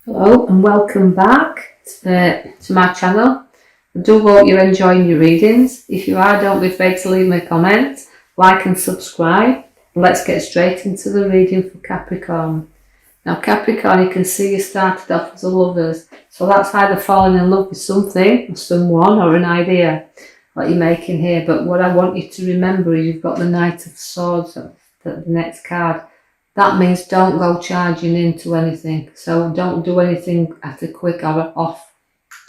Hello and welcome back to my channel. I do hope you're enjoying your readings. If you are, don't be afraid to leave me a comment, like and subscribe. Let's get straight into the reading for Capricorn. Now Capricorn, you can see you started off as a lovers, so that's either falling in love with something or someone or an idea that you're making here. But what I want you to remember is you've got the Knight of Swords, the next card. That means don't go charging into anything. So don't do anything at a quick or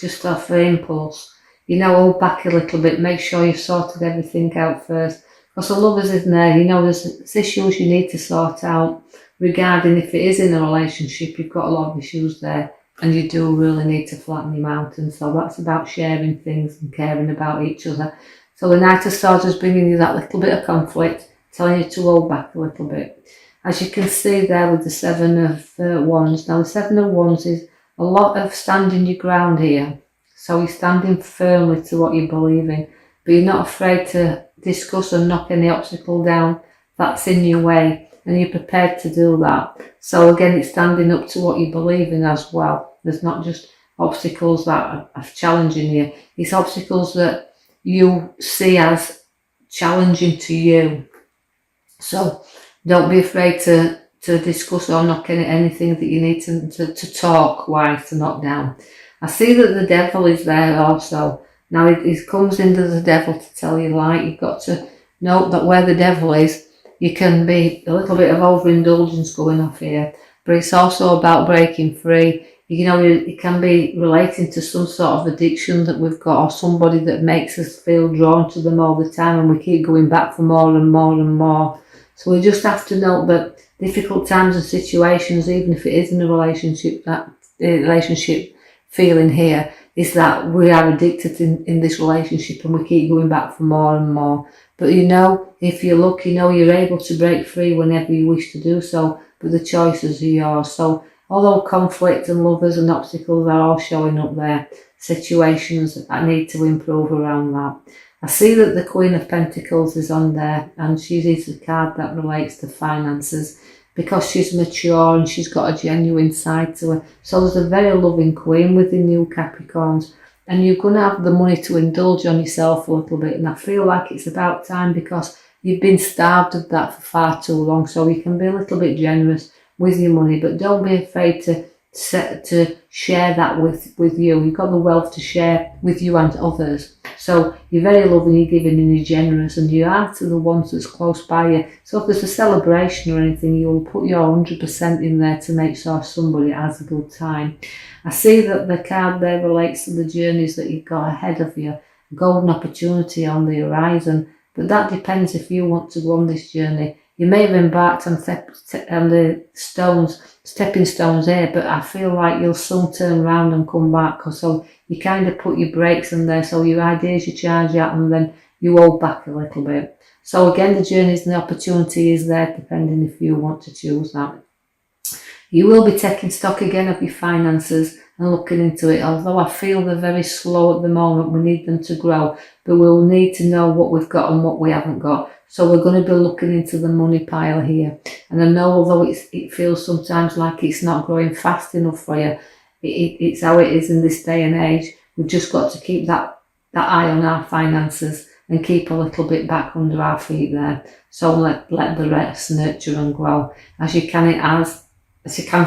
just off impulse. Hold back a little bit. Make sure you've sorted everything out first. Because the lovers isn't there. There's issues you need to sort out regarding if it is in a relationship. You've got a lot of issues there and you do really need to flatten your mountain. So that's about sharing things and caring about each other. So the Knight of Swords is bringing you that little bit of conflict, telling you to hold back a little bit. As you can see there with the Seven of Wands. Now the Seven of Wands is a lot of standing your ground here. So you're standing firmly to what you believe in. But you're not afraid to discuss and knock any obstacle down that's in your way. And you're prepared to do that. So again, it's standing up to what you believe in as well. There's not just obstacles that are challenging you. It's obstacles that you see as challenging to you. So don't be afraid to discuss or knock anything that you need to talk wise to knock down. I see that the devil is there also. Now it comes into the devil to tell you light. You've got to note that where the devil is, you can be a little bit of overindulgence going off here. But it's also about breaking free. It can be relating to some sort of addiction that we've got, or somebody that makes us feel drawn to them all the time and we keep going back for more and more and more. So we just have to note that difficult times and situations, even if it is in a relationship, that relationship feeling here is that we are addicted in this relationship and we keep going back for more and more. But if you're lucky, you're able to break free whenever you wish to do so, but the choices are yours. So although conflict and lovers and obstacles are all showing up there, situations that need to improve around that. I see that the Queen of Pentacles is on there and she is the card that relates to finances because she's mature and she's got a genuine side to her. So there's a very loving Queen within you Capricorns and you're going to have the money to indulge on yourself a little bit, and I feel like it's about time because you've been starved of that for far too long. So you can be a little bit generous with your money, but don't be afraid to share that with you. You've got the wealth to share with you and others. So you're very loving, you're giving and you're generous, and you are to the ones that's close by you. So if there's a celebration or anything, you'll put your 100% in there to make sure somebody has a good time. I see that the card there relates to the journeys that you've got ahead of you, a golden opportunity on the horizon, but that depends if you want to go on this journey. You may have embarked on the stepping stones here, but I feel like you'll soon turn around and come back. So you kind of put your brakes in there, so your ideas you charge at and then you hold back a little bit. So again, the journeys and the opportunity is there depending if you want to choose that. You will be taking stock again of your finances and looking into it. Although I feel they're very slow at the moment, we need them to grow, but we'll need to know what we've got and what we haven't got. So we're going to be looking into the money pile here. And I know although it feels sometimes like it's not growing fast enough for you, it's how it is in this day and age. We've just got to keep that eye on our finances and keep a little bit back under our feet there. So let the rest nurture and grow. As you can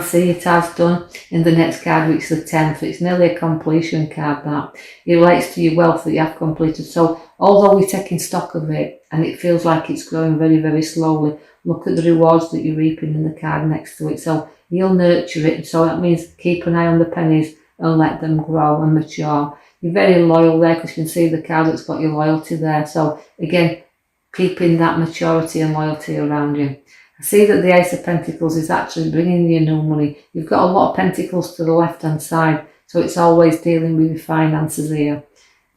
see, it has done in the next card, which is the 10th. It's nearly a completion card that. It relates to your wealth that you have completed. So although we're taking stock of it and it feels like it's growing very, very slowly, look at the rewards that you're reaping in the card next to it. So you'll nurture it. So that means keep an eye on the pennies and let them grow and mature. You're very loyal there because you can see the card that's got your loyalty there. So again, keeping that maturity and loyalty around you. I see that the Ace of Pentacles is actually bringing you new money. You've got a lot of pentacles to the left hand side, so it's always dealing with your finances here.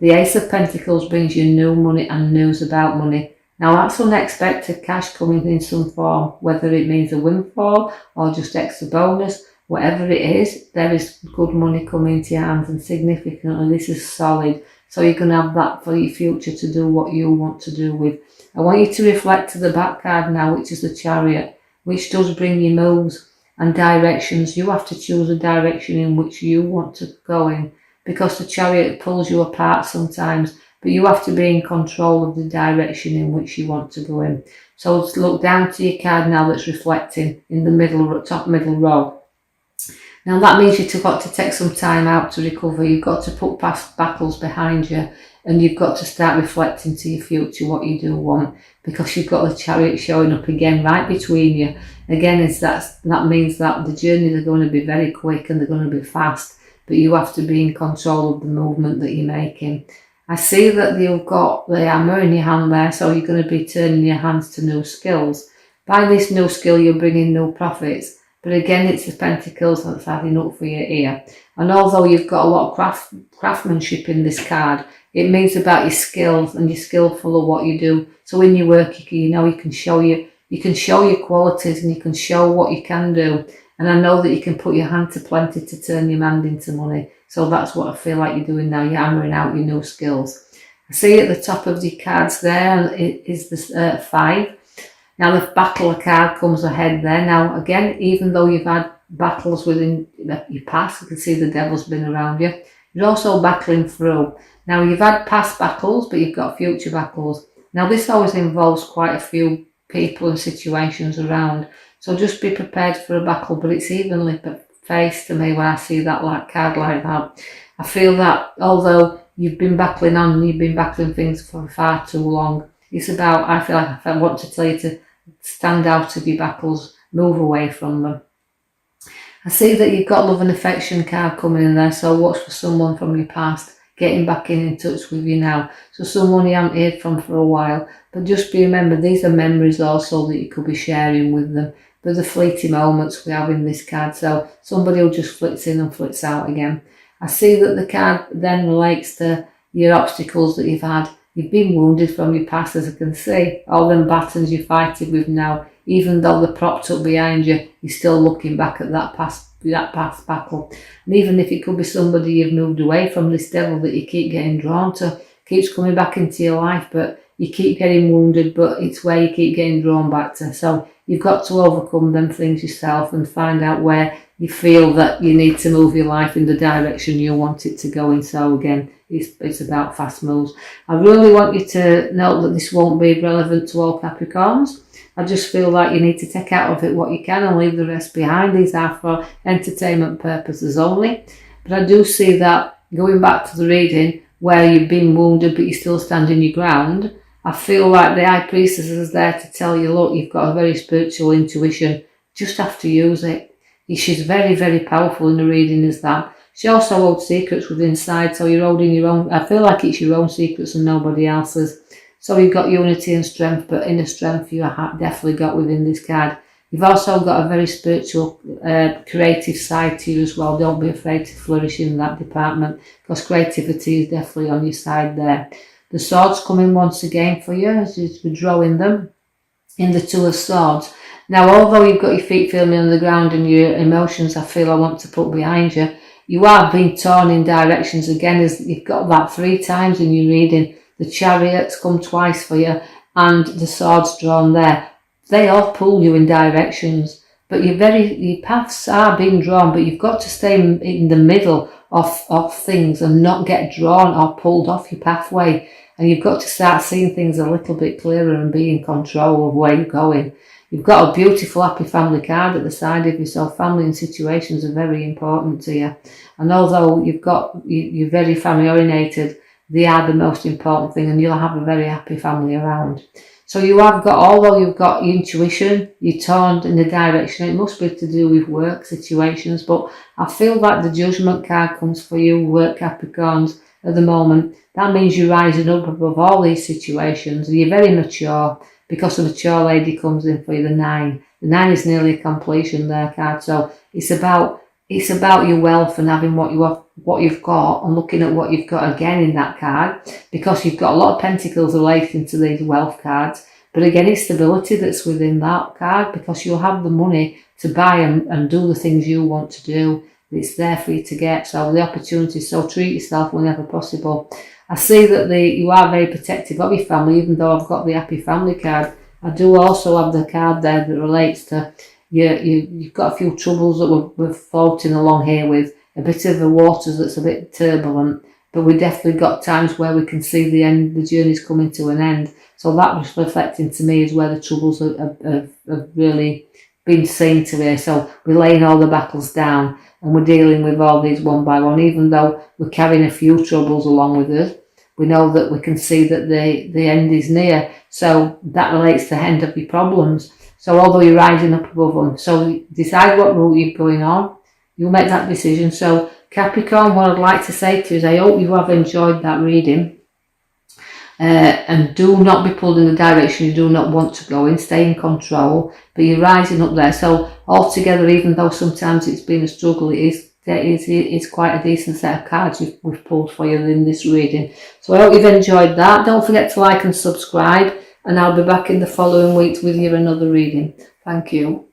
The Ace of Pentacles brings you new money and news about money. Now that's unexpected cash coming in some form, whether it means a windfall or just extra bonus, whatever it is, there is good money coming into your hands and significantly this is solid. So you can have that for your future to do what you want to do with. I want you to reflect to the back card now, which is the Chariot, which does bring you moves. and directions. You have to choose a direction in which you want to go in, because the Chariot pulls you apart sometimes, but you have to be in control of the direction in which you want to go in. So let's look down to your card now that's reflecting in the top middle row. Now that means you've got to take some time out to recover. You've got to put past battles behind you, and you've got to start reflecting to your future what you do want, because you've got the Chariot showing up again right between you. Again, that means that the journeys are going to be very quick and they're going to be fast, but you have to be in control of the movement that you're making. I see that you've got the hammer in your hand there, so you're going to be turning your hands to new skills. By this new skill, you're bringing new profits. But again, it's the Pentacles that's adding up for you here. And although you've got a lot of craftsmanship in this card, it means about your skills, and you're skillful at what you do. So in your work, you can show your qualities, and you can show what you can do. And I know that you can put your hand to plenty to turn your hand into money. So that's what I feel like you're doing now. You're hammering out your new skills. I see at the top of your cards there is the 5. Now the battle card comes ahead there. Now again, even though you've had battles within your past, you can see the devil's been around you. You're also battling through. Now you've had past battles, but you've got future battles. Now this always involves quite a few people and situations around. So just be prepared for a battle, but it's evenly faced to me when I see that card like that. I feel that although you've been battling on and you've been battling things for far too long, it's about, I feel like I want to tell you to stand out of your battles, move away from them. I see that you've got love and affection card coming in there, so watch for someone from your past getting back in touch with you now. So someone you haven't heard from for a while, but just remember, these are memories also that you could be sharing with them. But the fleeting moments we have in this card, so somebody who just flits in and flits out again. I see that the card then relates to your obstacles that you've had. You've been wounded from your past, as I can see. All them battles you're fighting with now, even though they're propped up behind you, you're still looking back at that past battle. And even if it could be somebody you've moved away from, this devil that you keep getting drawn to, keeps coming back into your life, but you keep getting wounded, but it's where you keep getting drawn back to. So you've got to overcome them things yourself and find out where you feel that you need to move your life in the direction you want it to go in. So again, it's about fast moves. I really want you to note that this won't be relevant to all Capricorns. I just feel like you need to take out of it what you can and leave the rest behind. These are for entertainment purposes only. But I do see that, going back to the reading, where you've been wounded but you're still standing your ground, I feel like the High Priestess is there to tell you, look, you've got a very spiritual intuition, just have to use it. She's very, very powerful in the reading as that. She also holds secrets within inside, so you're holding your own, I feel like it's your own secrets and nobody else's. So you've got unity and strength, but inner strength you have definitely got within this card. You've also got a very spiritual, creative side to you as well. Don't be afraid to flourish in that department, because creativity is definitely on your side there. The swords coming once again for you as you're drawing them in the Two of Swords. Now, although you've got your feet firmly on the ground and your emotions, I feel I want to put behind you, you are being torn in directions again, as you've got that 3 times in your reading. The Chariots come twice for you and the swords drawn there. They all pull you in directions, but your paths are being drawn, but you've got to stay in the middle of things and not get drawn or pulled off your pathway. And you've got to start seeing things a little bit clearer and be in control of where you're going. You've got a beautiful happy family card at the side of you, so family and situations are very important to you. And although you're very family orientated, they are the most important thing, and you'll have a very happy family around. So you have got, although you've got your intuition, you're turned in the direction, it must be to do with work situations, but I feel like the Judgment card comes for you, work Capricorns, at the moment. That means you're rising up above all these situations, and you're very mature, because the mature lady comes in for you, the 9. The 9 is nearly a completion there card, so it's about your wealth and having what you've got, and looking at what you've got again in that card, because you've got a lot of pentacles relating to these wealth cards. But again, it's stability that's within that card, because you'll have the money to buy and do the things you want to do. It's there for you to get, so the opportunity, so treat yourself whenever possible. I see that you are very protective of your family, even though I've got the happy family card. I do also have the card there that relates to you've got a few troubles that we're floating along here with, a bit of the waters that's a bit turbulent, but we definitely got times where we can see the end, the journey's coming to an end. So that was reflecting to me is where the troubles have really been seen to me. So we're laying all the battles down and we're dealing with all these one by one, even though we're carrying a few troubles along with us. We know that we can see that the end is near. So that relates to the end of your problems. So although you're rising up above them, so decide what route you're going on. You'll make that decision. So Capricorn, what I'd like to say to you is I hope you have enjoyed that reading. And do not be pulled in the direction you do not want to go in. Stay in control, but you're rising up there. So altogether, even though sometimes it's been a struggle, it's quite a decent set of cards we've pulled for you in this reading. So I hope you've enjoyed that. Don't forget to like and subscribe, and I'll be back in the following week with you another reading. Thank you.